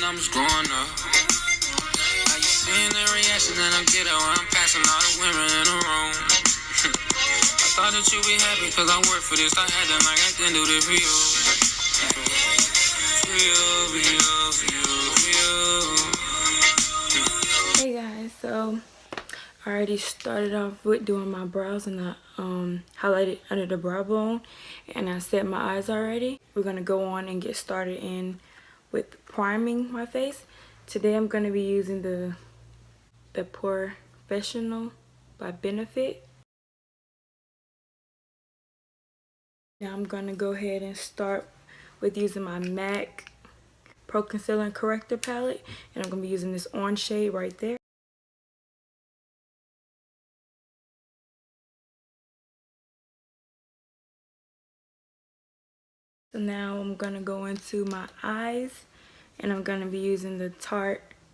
numbers going up. Are you seeing the reaction that I'm getting when I'm passing all the women in the room? I thought that you'd be happy cause I work for this. I had them like I can do this for you. For you, for you, for you, for you. Hey guys, so I already started off with doing my brows and I highlighted under the brow bone and I set my eyes already. We're going to go on and get started in with priming my face. Today I'm going to be using the Professional by Benefit. Now I'm going to go ahead and start with using my MAC Pro Concealer and Corrector palette, and I'm going to be using this orange shade right there. So now I'm going to go into my eyes, and I'm going to be using the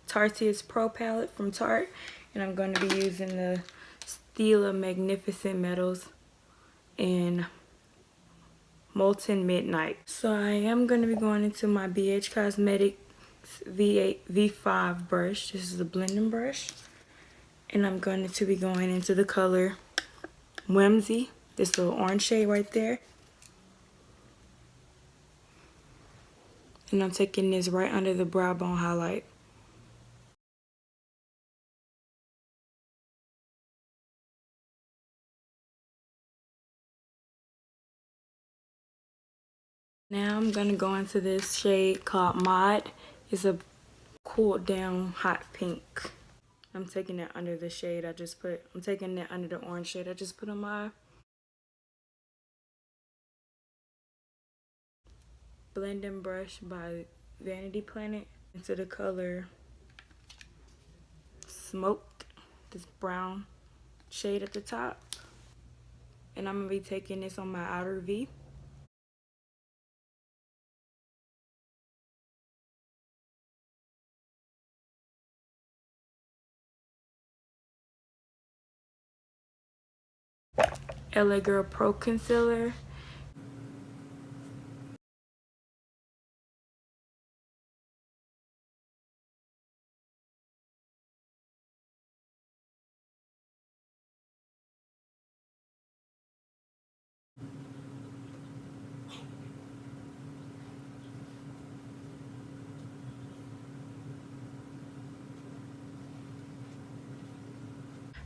Tarteist Pro palette from Tarte, and I'm going to be using the Stila Magnificent Metals in Molten Midnight. So I am going to be going into my BH Cosmetics V5 brush. This is a blending brush, and I'm going to be going into the color Whimsy, this little orange shade right there. And I'm taking this right under the brow bone highlight. Now I'm going to go into this shade called Mod. It's a cooled down hot pink. I'm taking that under the shade I'm taking that under the orange shade I just put on my eye. Blending brush by Vanity Planet into the color Smoked, this brown shade at the top. And I'm going to be taking this on my outer V. LA Girl Pro Concealer.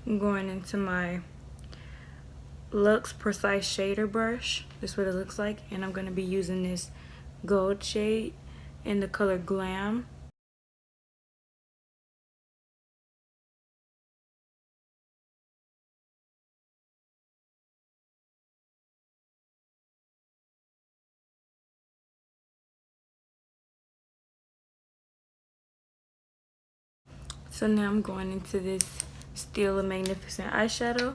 I'm going into my Luxe Precise Shader brush. This is what it looks like. And I'm going to be using this gold shade in the color Glam. So now I'm going into this Stila Magnificent eyeshadow.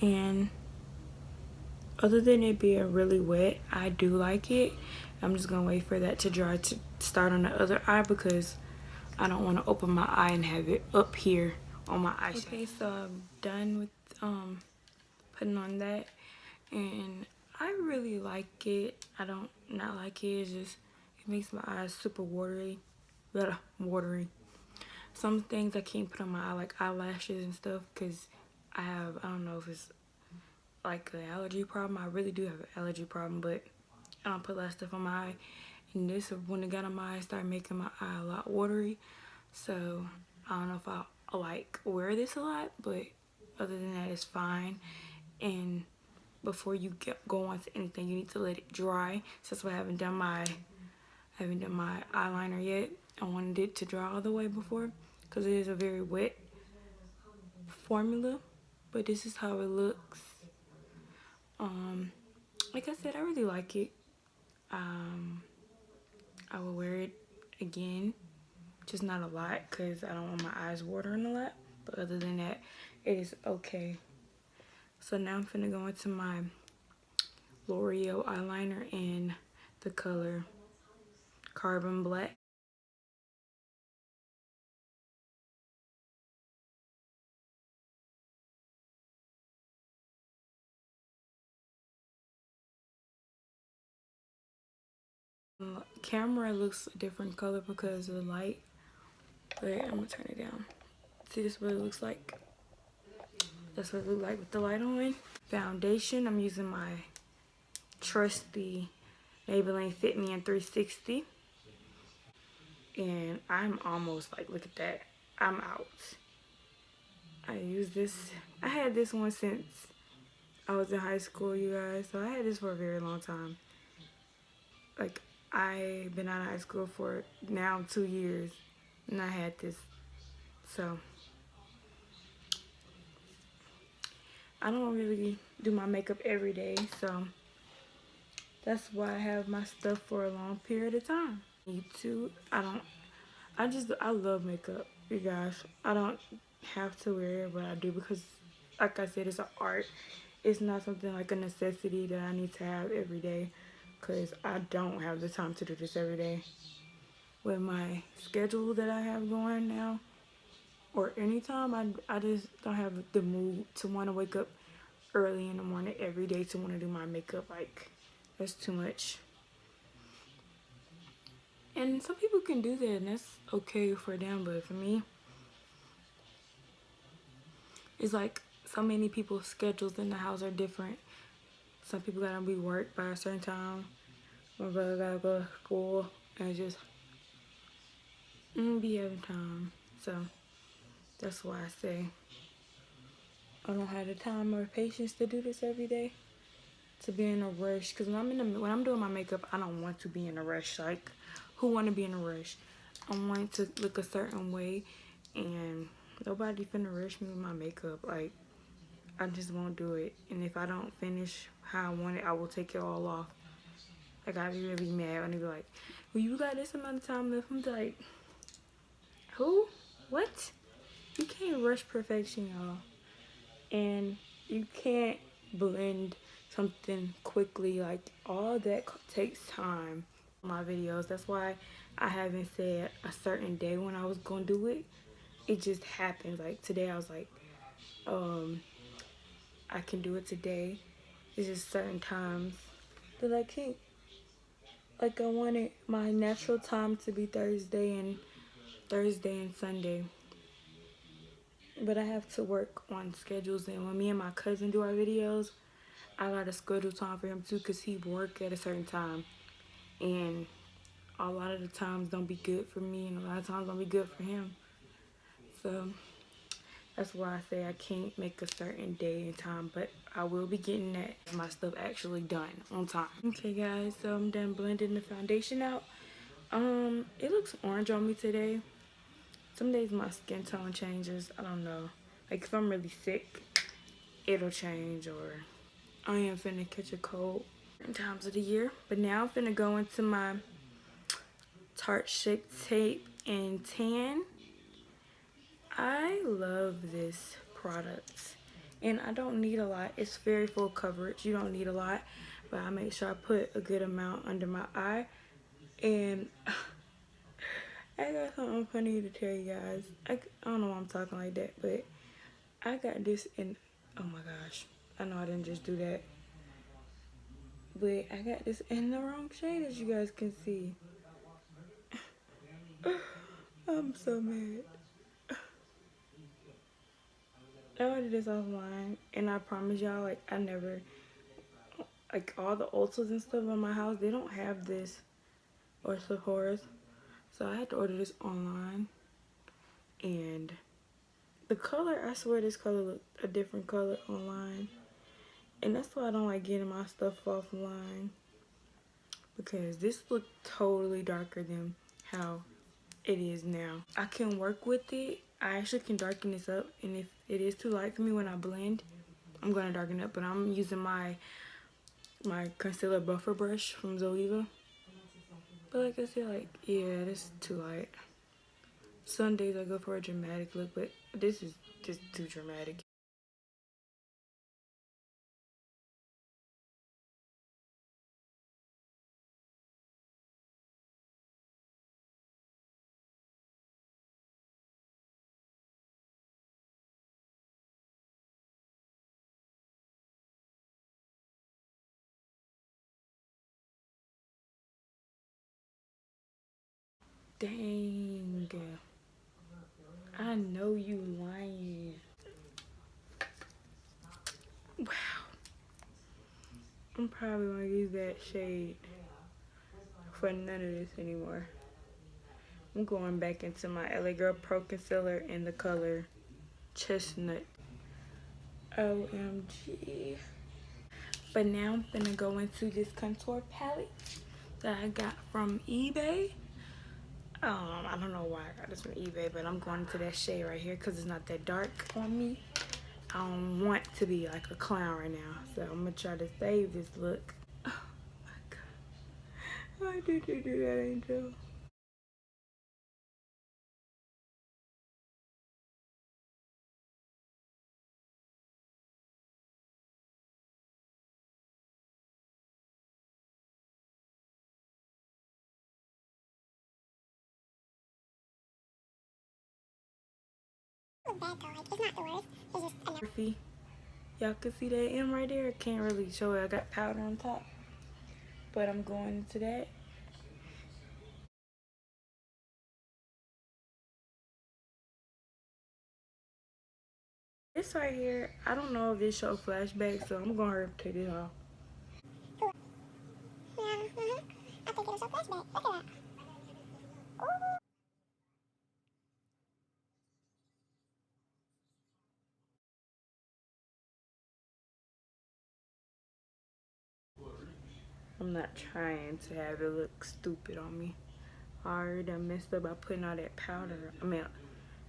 And other than it being really wet, I do like it. I'm just gonna wait for that to dry to start on the other eye because I don't want to open my eye and have it up here on my eyeshadow. Okay, so I'm done with putting on that, and I really like it. I don't not like it. It's just it makes my eyes super watery. Some things I can't put on my eye, like eyelashes and stuff, because I don't know if it's like an allergy problem. I really do have an allergy problem, but I don't put a lot of stuff on my eye. And this, when it got on my eye, started making my eye a lot watery. So I don't know if I like wear this a lot, but other than that, it's fine. And before you go on to anything, you need to let it dry. So that's why I haven't done my eyeliner yet. I wanted it to dry all the way before, because it is a very wet formula. But this is how it looks. Like I said, I really like it. I will wear it again, just not a lot because I don't want my eyes watering a lot. But other than that, it is okay. So now I'm finna go into my L'Oreal eyeliner in the color Carbon Black. camera looks a different color because of the light. But I'm gonna turn it down. See, this is what it looks like. That's what it looks like with the light on. Foundation, I'm using my trusty Maybelline Fit Me in 360. And I'm almost like, look at that. I'm out. I use this. I had this one since I was in high school, you guys. So I had this for a very long time. Like, I've been out of high school for now 2 years. And I had this. So I don't really do my makeup every day. So that's why I have my stuff for a long period of time. YouTube, I love makeup, you guys. I don't have to wear it, but I do because, like I said, it's an art. It's not something like a necessity that I need to have every day because I don't have the time to do this every day. With my schedule that I have going now, or anytime, I just don't have the mood to want to wake up early in the morning every day to want to do my makeup. Like, that's too much. And some people can do that and that's okay for them, but for me, it's like so many people's schedules in the house are different. Some people gotta be work by a certain time. My brother gotta go to school and just be having time. So that's why I say I don't have the time or patience to do this every day. To be in a rush, because when I'm doing my makeup, I don't want to be in a rush. Like, who want to be in a rush? I want to look a certain way, and nobody finna rush me with my makeup. Like, I just won't do it. And if I don't finish how I want it, I will take it all off. Like, I'd be really mad when they be like, well, you got this amount of time left. I'm like, who? What? You can't rush perfection, y'all. And you can't blend something quickly. Like, all that takes time. My videos, that's why I haven't said a certain day when I was gonna do it. It just happened. Like, today I was like, I can do it today. It's just certain times that I can't. Like, I wanted my natural time to be Thursday and Sunday, but I have to work on schedules. And when me and my cousin do our videos, I gotta schedule time for him too, because he work at a certain time, and a lot of the times don't be good for me, and a lot of times don't be good for him. So that's why I say I can't make a certain day and time, but I will be getting my stuff actually done on time. Okay guys, so I'm done blending the foundation out. It looks orange on me today. Some days my skin tone changes. I don't know. Like, if I'm really sick, it'll change, or I am finna catch a cold in times of the year. But now I'm finna go into my Tarte Shape Tape and Tan. I love this product, and I don't need a lot. It's very full coverage. You don't need a lot, but I make sure I put a good amount under my eye. And I got something funny to tell you guys. I don't know why I'm talking like that, but I got this in, oh my gosh, I know I didn't just do that, but I got this in the wrong shade, as you guys can see. I'm so mad. I ordered this offline, and I promise y'all, like, I never, like, all the Ultas and stuff in my house, they don't have this, or Sephora's, so I had to order this online. And the color, I swear this color looked a different color online, and that's why I don't like getting my stuff offline, because this looked totally darker than how it is now. I can work with it. I actually can darken this up, and if it is too light for me when I blend, I'm gonna darken it up. But I'm using my concealer buffer brush from Zoeva. But like I said, like, yeah, this is too light. Some days I go for a dramatic look, but this is just too dramatic. Dang. I know you lying. Wow. I'm probably gonna use that shade for none of this anymore. I'm going back into my LA Girl Pro Concealer in the color Chestnut. OMG. But now I'm gonna go into this contour palette that I got from eBay. I don't know why I got this from eBay, but I'm going into that shade right here because it's not that dark on me. I don't want to be like a clown right now, so I'm gonna try to save this look. Oh my god. Why did you do that, Angel? Y'all can see that M right there. I can't really show it. I got powder on top, but I'm going into that. This right here, I don't know if this show flashback, so I'm gonna hurry up take this off. Yeah, I think it'll show flashback. Look at that. I'm not trying to have it look stupid on me. I already done messed up by putting all that powder,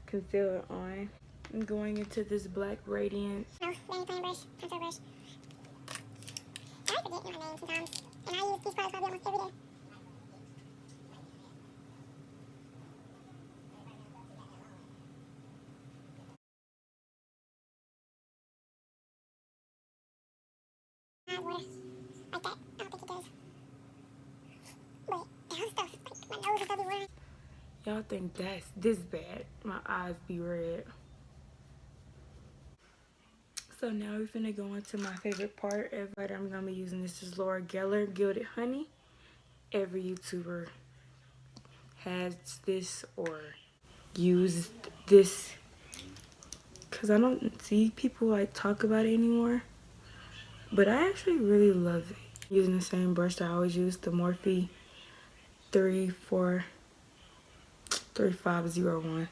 concealer on. I'm going into this black radiance. No, rain plan brush, contour brush. I forget your name sometimes, and I use these products probably almost every day. Water like that. I don't think it does. But the other stuff, like my nose is gonna be running. Y'all think that's this bad? My eyes be red. So now we're finna go into my favorite part. Everybody, I'm gonna be using this is Laura Geller Gilded Honey. Every YouTuber has this or used this because I don't see people like talk about it anymore. But I actually really love it. Using the same brush that I always use, the Morphe 3501.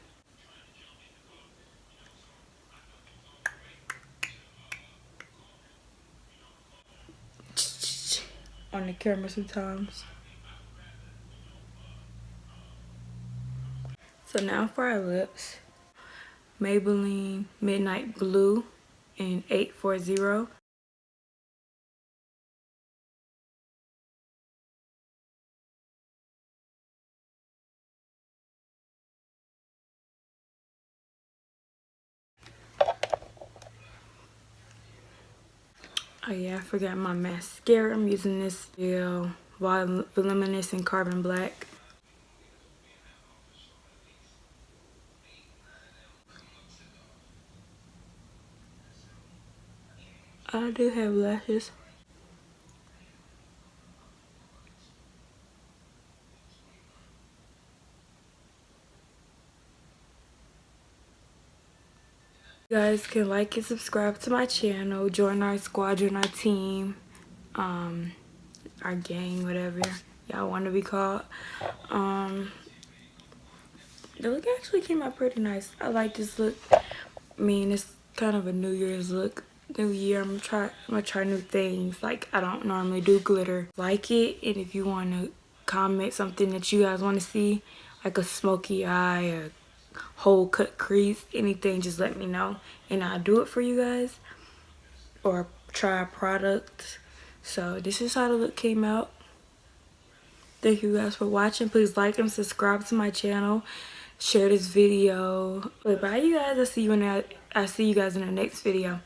On the camera sometimes. So now for our lips. Maybelline Midnight Blue in 840. Oh yeah, I forgot my mascara. I'm using this Voluminous in Carbon Black. I do have lashes. You guys can like and subscribe to my channel. Join our squadron, our team, our gang, whatever y'all want to be called. The look actually came out pretty nice. I like this look. I mean, it's kind of a New Year's look. New year, I'm gonna try new things. Like, I don't normally do glitter. Like it, and if you want to comment something that you guys want to see, like a smoky eye, a whole cut crease, anything, just let me know, and I'll do it for you guys, or try a product. So this is how the look came out. Thank you guys for watching. Please like and subscribe to my channel. Share this video. Bye, you guys. I see you guys in the next video.